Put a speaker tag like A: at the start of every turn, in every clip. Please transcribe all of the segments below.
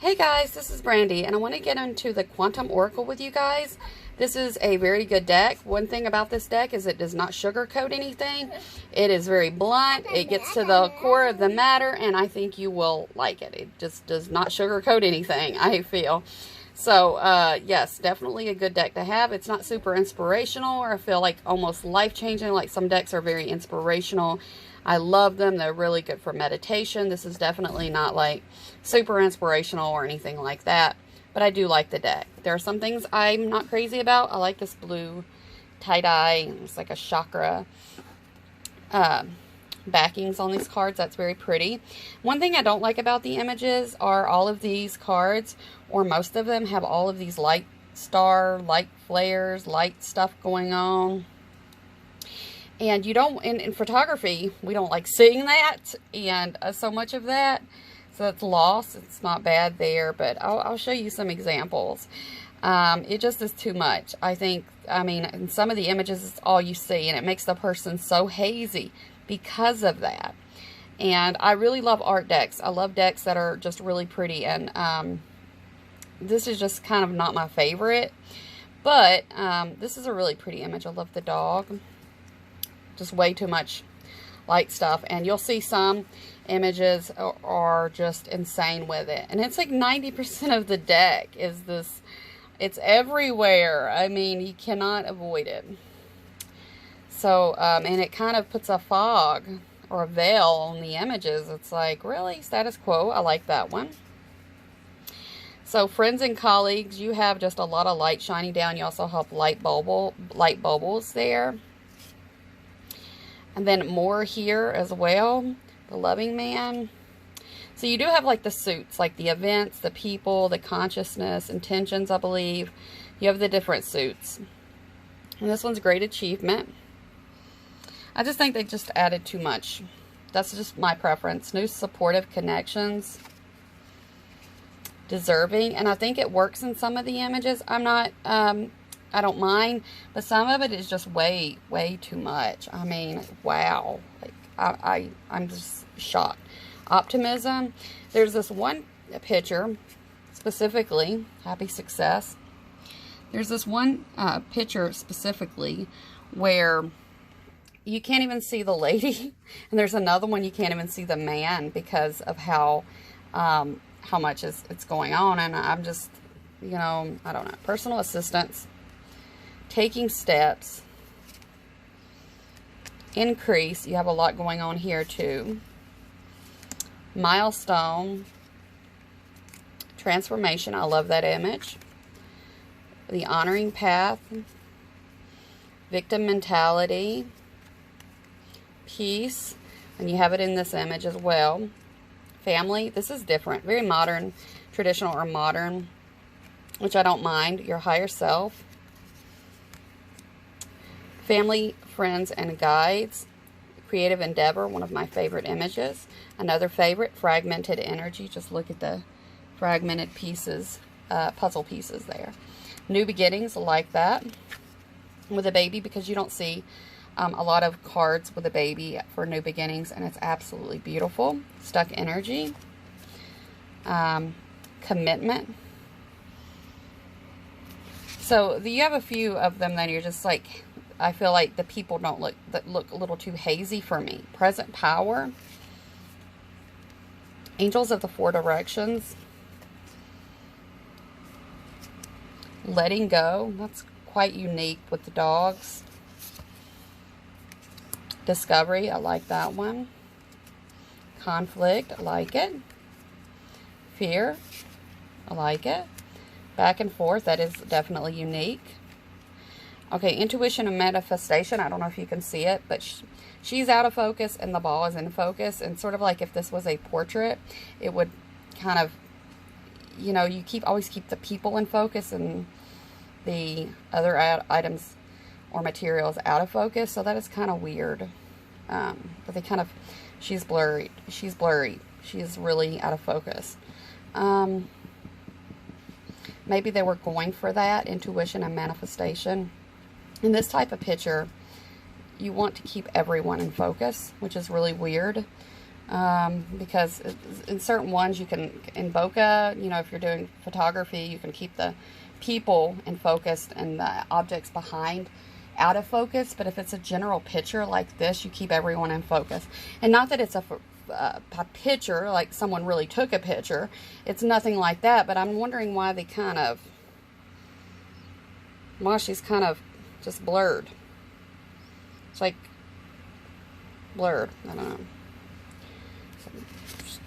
A: Hey guys, this is Brandy, and I want to get into the Quantum Oracle with you guys. This is a very good deck. One thing about this deck is it does not sugarcoat anything. It is very blunt. It gets to the core of the matter, and I think you will like it. It just does not sugarcoat anything, I feel. So, yes, definitely a good deck to have. It's not super inspirational, or I feel like almost life-changing. Like some decks are very inspirational. I love them. They're really good for meditation. This is definitely not like super inspirational or anything like that, but I do like the deck. There are some things I'm not crazy about. I like this blue tie-dye. It's like a chakra backings on these cards. That's very pretty. One thing I don't like about the images are all of these cards, or most of them, have all of these light flares, light stuff going on. And you don't, in photography, we don't like seeing that, and so much of that, so it's lost. It's not bad there, but I'll show you some examples. It just is too much. I mean, in some of the images, it's all you see, and it makes the person so hazy because of that. And I really love art decks. I love decks that are just really pretty, and this is just kind of not my favorite, but this is a really pretty image. I love the dog. Just way too much light stuff, and you'll see some images are just insane with it, and it's like 90% of the deck is this. It's everywhere. I mean, you cannot avoid it. So and it kind of puts a fog or a veil on the images. It's like, really? Status quo. I like that one. So friends and colleagues, you have just a lot of light shining down. You also have light bubbles there. And then more here as well, the loving man. So you do have like the suits, like the events, the people, the consciousness, intentions, I believe. You have the different suits. And this one's great achievement. I just think they just added too much. That's just my preference. New supportive connections. Deserving. And I think it works in some of the images. I don't mind, but some of it is just way too much. I mean, wow. Like, I'm just shocked. Optimism. There's this one picture, specifically, happy success. There's this one picture specifically where you can't even see the lady, and there's another one you can't even see the man because of how much it's going on. And I'm just, you know, I don't know. Personal assistance. Taking steps, increase, you have a lot going on here too. Milestone, transformation, I love that image. The honoring path, victim mentality, peace, and you have it in this image as well. Family, this is different, very modern, traditional or modern, which I don't mind. Your higher self. Family, friends, and guides. Creative endeavor, one of my favorite images. Another favorite, fragmented energy. Just look at the fragmented pieces, puzzle pieces there. New beginnings, like that. With a baby, because you don't see a lot of cards with a baby for new beginnings, and it's absolutely beautiful. Stuck energy. Commitment. So you have a few of them that you're just like, I feel like the people look a little too hazy for me. Present power. Angels of the Four Directions. Letting go. That's quite unique with the dogs. Discovery. I like that one. Conflict. I like it. Fear. I like it. Back and forth. That is definitely unique. Okay, intuition and manifestation. I don't know if you can see it, but she's out of focus and the ball is in focus. And sort of like if this was a portrait, it would kind of, you know, you always keep the people in focus and the other items or materials out of focus. So that is kind of weird. But they kind of, she's blurry. She's blurry. She's really out of focus. Maybe they were going for that, intuition and manifestation. In this type of picture, you want to keep everyone in focus, which is really weird. because in certain ones you can, in bokeh, you know, if you're doing photography, you can keep the people in focus and the objects behind out of focus. But if it's a general picture like this, you keep everyone in focus. And not that it's a picture, like someone really took a picture. It's nothing like that, but I'm wondering why they kind of, well, she's kind of just blurred. It's like blurred. I don't know.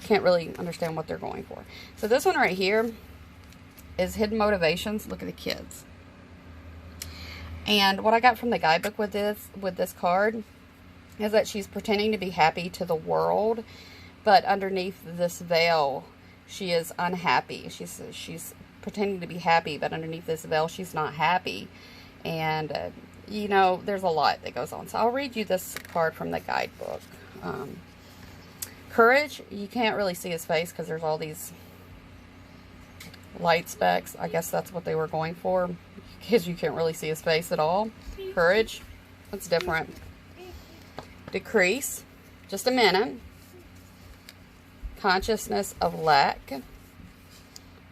A: Can't really understand what they're going for. So this one right here is Hidden Motivations. Look at the kids. And what I got from the guidebook with this card is that she's pretending to be happy to the world, but underneath this veil she is unhappy. She's pretending to be happy, but underneath this veil she's not happy. And you know, there's a lot that goes on. So I'll read you this card from the guidebook. Courage. You can't really see his face because there's all these light specks. I guess that's what they were going for, because you can't really see his face at all. Courage. That's different. Decrease. Just a minute. Consciousness of lack.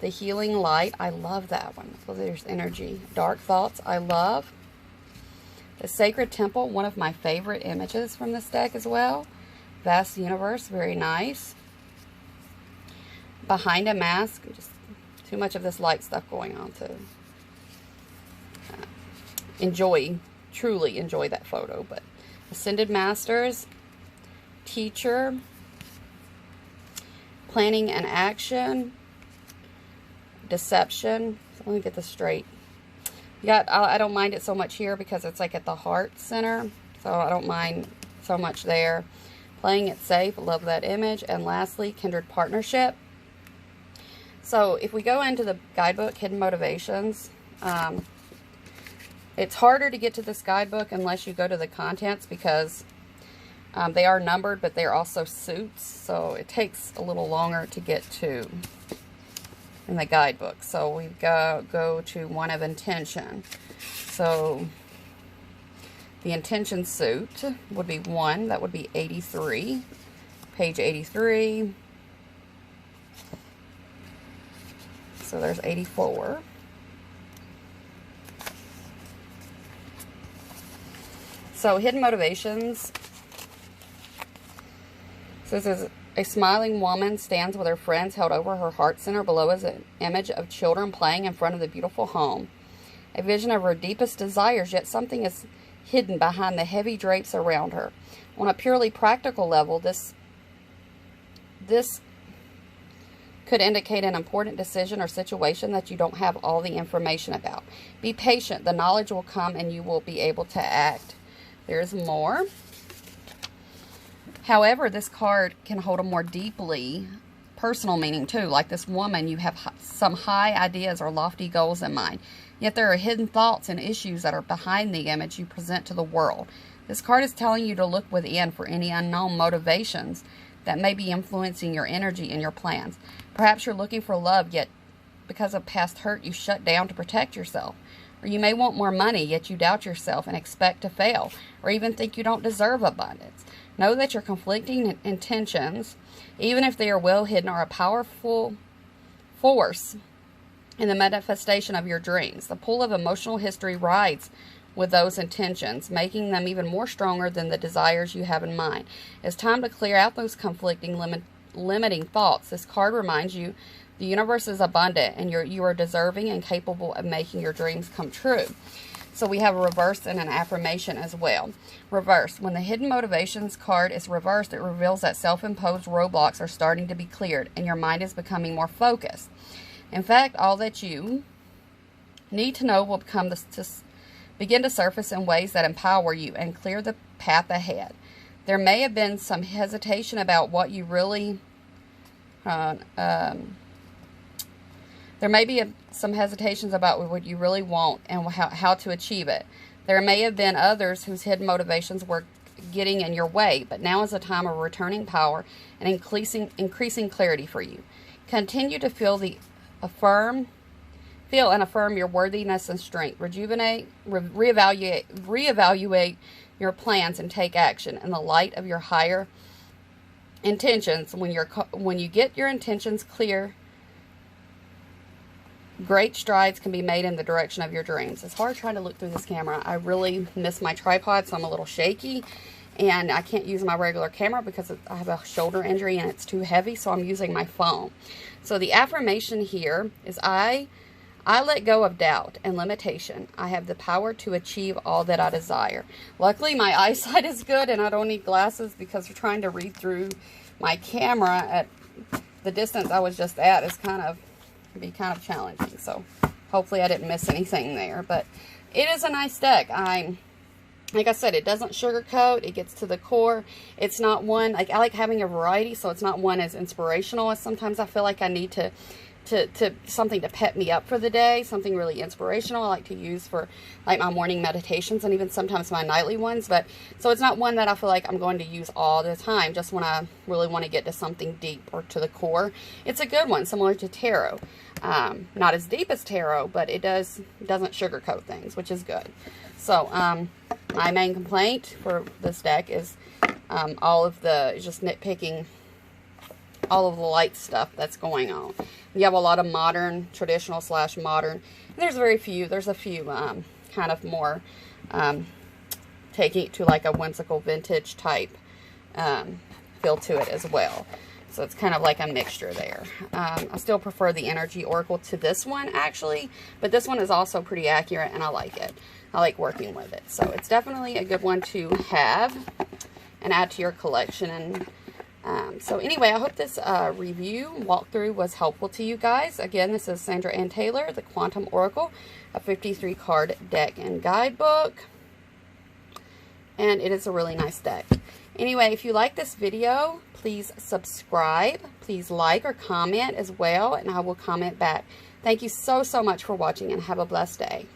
A: The healing light. I love that one. So there's energy. Dark thoughts. I love. The sacred temple. One of my favorite images from this deck as well. Vast universe. Very nice. Behind a mask. Just too much of this light stuff going on to enjoy, truly enjoy that photo. But Ascended Masters, Teacher, Planning and Action, Deception. So let me get this straight. I don't mind it so much here because it's like at the heart center, so I don't mind so much there. Playing it safe, love that image. And lastly, Kindred Partnership. So if we go into the guidebook, Hidden Motivations, it's harder to get to this guidebook unless you go to the contents, because they are numbered, but they're also suits. So it takes a little longer to get to in the guidebook. So we go to one of intention. So the intention suit would be 1. That would be 83. Page 83. So there's 84. So Hidden Motivations. So this is a smiling woman stands with her friends held over her heart center. Below is an image of children playing in front of the beautiful home. A vision of her deepest desires, yet something is hidden behind the heavy drapes around her. On a purely practical level, this could indicate an important decision or situation that you don't have all the information about. Be patient. The knowledge will come and you will be able to act. There's more. However, this card can hold a more deeply personal meaning too. Like this woman, you have some high ideas or lofty goals in mind. Yet there are hidden thoughts and issues that are behind the image you present to the world. This card is telling you to look within for any unknown motivations that may be influencing your energy and your plans. Perhaps you're looking for love, yet because of past hurt, you shut down to protect yourself. Or you may want more money, yet you doubt yourself and expect to fail, or even think you don't deserve abundance. Know that your conflicting intentions, even if they are well hidden, are a powerful force in the manifestation of your dreams. The pull of emotional history rides with those intentions, making them even more stronger than the desires you have in mind. It's time to clear out those conflicting, limiting thoughts. This card reminds you the universe is abundant and you are deserving and capable of making your dreams come true. So we have a reverse and an affirmation as well. Reverse. When the Hidden Motivations card is reversed, it reveals that self-imposed roadblocks are starting to be cleared and your mind is becoming more focused. In fact, all that you need to know will begin to surface in ways that empower you and clear the path ahead. There may have been some hesitation about what you really there may be some hesitations about what you really want and how to achieve it. There may have been others whose hidden motivations were getting in your way, but now is a time of returning power and increasing clarity for you. Continue to affirm your worthiness and strength. Rejuvenate, reevaluate your plans and take action in the light of your higher intentions, when you get your intentions clear, great strides can be made in the direction of your dreams. It's hard trying to look through this camera. I really miss my tripod, so I'm a little shaky. And I can't use my regular camera because I have a shoulder injury and it's too heavy, so I'm using my phone. So the affirmation here is I let go of doubt and limitation. I have the power to achieve all that I desire. Luckily, my eyesight is good and I don't need glasses because trying to read through my camera at the distance I was just at is can be kind of challenging. So hopefully I didn't miss anything there. But it is a nice deck. Like I said, it doesn't sugarcoat. It gets to the core. It's not one, like I like having a variety, so it's not one as inspirational as sometimes I feel like I need to something to pep me up for the day, something really inspirational I like to use for like my morning meditations and even sometimes my nightly ones. But so it's not one that I feel like I'm going to use all the time, just when I really want to get to something deep or to the core. It's a good one, similar to tarot. Not as deep as tarot, but it doesn't sugarcoat things, which is good. So my main complaint for this deck is just nitpicking all of the light stuff that's going on. You have a lot of modern, traditional / modern. And there's a few kind of more taking it to like a whimsical vintage type feel to it as well. So it's kind of like a mixture there. I still prefer the Energy Oracle to this one actually, but this one is also pretty accurate and I like it. I like working with it. So it's definitely a good one to have and add to your collection. And so anyway, I hope this review walkthrough was helpful to you guys. Again, this is Sandra Anne Taylor, the Quantum Oracle, a 53 card deck and guidebook. And it is a really nice deck. Anyway, if you like this video, please subscribe. Please like or comment as well, and I will comment back. Thank you so much for watching and have a blessed day.